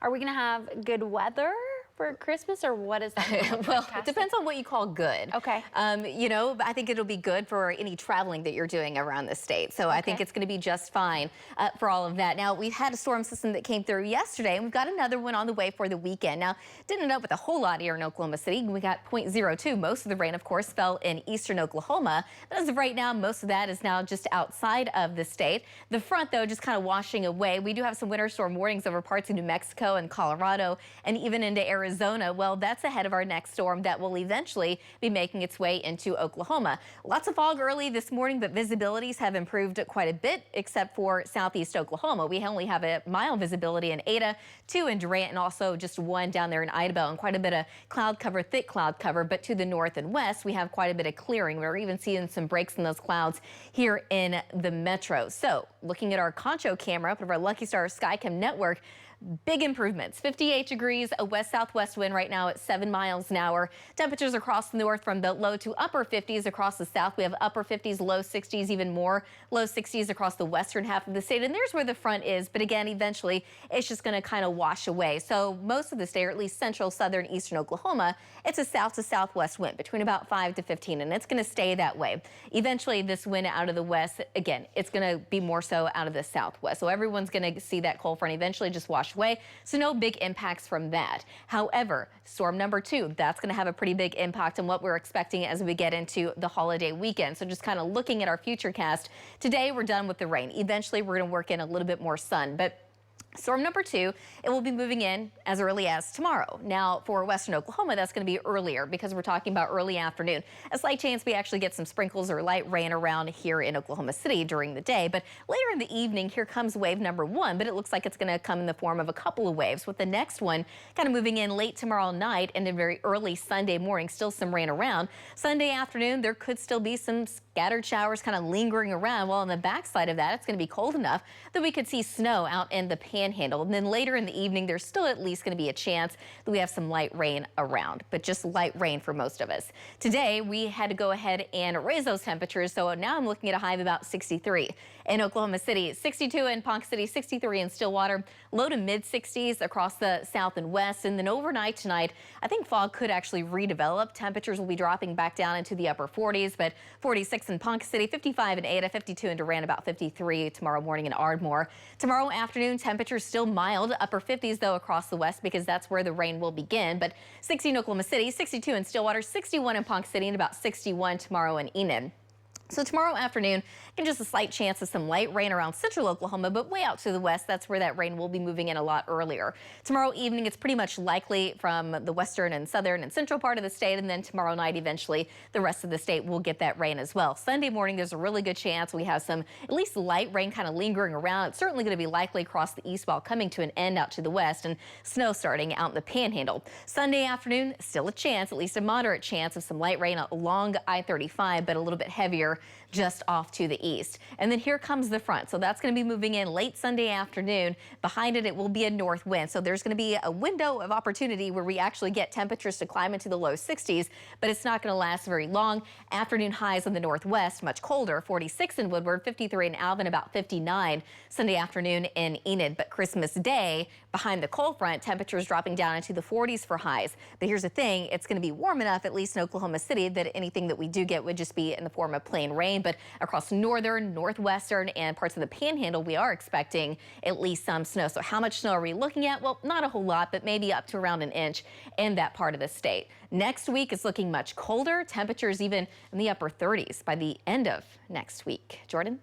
Are we going to have good weather for Christmas, or what is that? Well, it depends on what you call good. Okay. You know, I think it'll be good for any traveling that you're doing around the state. So I think it's going to be just fine for all of that. Now, we've had a storm system that came through yesterday, and we've got another one on the way for the weekend. Now, didn't end up with a whole lot here in Oklahoma City. We got 0.02. Most of the rain, of course, fell in eastern Oklahoma. But as of right now, most of that is now just outside of the state. The front, though, just kind of washing away. We do have some winter storm warnings over parts of New Mexico and Colorado and even into Arizona. Well, that's ahead of our next storm that will eventually be making its way into Oklahoma. Lots of fog early this morning, but visibilities have improved quite a bit, except for southeast Oklahoma. We only have a mile visibility in Ada, 2 in Durant, and also just 1 down there in Idabel, and quite a bit of cloud cover, thick cloud cover. But to the north and west, we have quite a bit of clearing. We're even seeing some breaks in those clouds here in the metro. So looking at our Concho camera, part of our Lucky Star Skycam network, big improvements. 58 degrees, a west-southwest wind right now at 7 miles an hour. Temperatures across the north from the low to upper 50s. Across the south, we have upper 50s, low 60s, even more low 60s across the western half of the state. And there's where the front is. But again, eventually, it's just going to kind of wash away. So most of the state, or at least central, southern, eastern Oklahoma, it's a south to southwest wind between about 5 to 15, and it's going to stay that way. Eventually, this wind out of the west, again, it's going to be more so out of the southwest. So everyone's going to see that cold front eventually just wash away. So no big impacts from that. However, storm number 2, that's going to have a pretty big impact on what we're expecting as we get into the holiday weekend. So just kind of looking at our future cast, today we're done with the rain. Eventually, we're going to work in a little bit more sun. But storm number 2, it will be moving in as early as tomorrow. Now, for western Oklahoma, that's going to be earlier because we're talking about early afternoon. A slight chance we actually get some sprinkles or light rain around here in Oklahoma City during the day. But later in the evening, here comes wave number 1, but it looks like it's going to come in the form of a couple of waves, with the next one kind of moving in late tomorrow night and then very early Sunday morning. Still some rain around. Sunday afternoon, there could still be some scattered showers kind of lingering around. Well, on the backside of that, it's going to be cold enough that we could see snow out in the panhandle. And then later in the evening, there's still at least going to be a chance that we have some light rain around, but just light rain for most of us. Today, we had to go ahead and raise those temperatures. So now I'm looking at a high of about 63 in Oklahoma City, 62 in Ponca City, 63 in Stillwater, low to mid 60s across the south and west. And then overnight tonight, I think fog could actually redevelop. Temperatures will be dropping back down into the upper 40s, but 46 in Ponca City, 55 in Ada, 52 in Durant, about 53 tomorrow morning in Ardmore. Tomorrow afternoon, temperatures still mild, upper 50s though across the west because that's where the rain will begin. But 60 in Oklahoma City, 62 in Stillwater, 61 in Ponca City, and about 61 tomorrow in Enid. So tomorrow afternoon, just a slight chance of some light rain around central Oklahoma, but way out to the west, that's where that rain will be moving in a lot earlier. Tomorrow evening, it's pretty much likely from the western and southern and central part of the state, and then tomorrow night, eventually, the rest of the state will get that rain as well. Sunday morning, there's a really good chance we have some at least light rain kind of lingering around. It's certainly going to be likely across the east while coming to an end out to the west, and snow starting out in the panhandle. Sunday afternoon, still a chance, at least a moderate chance of some light rain along I-35, but a little bit heavier just off to the east. And then here comes the front. So that's going to be moving in late Sunday afternoon. Behind it, it will be a north wind. So there's going to be a window of opportunity where we actually get temperatures to climb into the low 60s, but it's not going to last very long. Afternoon highs in the northwest, much colder, 46 in Woodward, 53 in Alvin, about 59 Sunday afternoon in Enid. But Christmas Day, behind the cold front, temperatures dropping down into the 40s for highs. But here's the thing, it's going to be warm enough, at least in Oklahoma City, that anything that we do get would just be in the form of plain rain. But across northern, northwestern, and parts of the panhandle, we are expecting at least some snow. So how much snow are we looking at? Well, not a whole lot, but maybe up to around an inch in that part of the state. Next week is looking much colder. Temperatures even in the upper 30s by the end of next week. Jordan?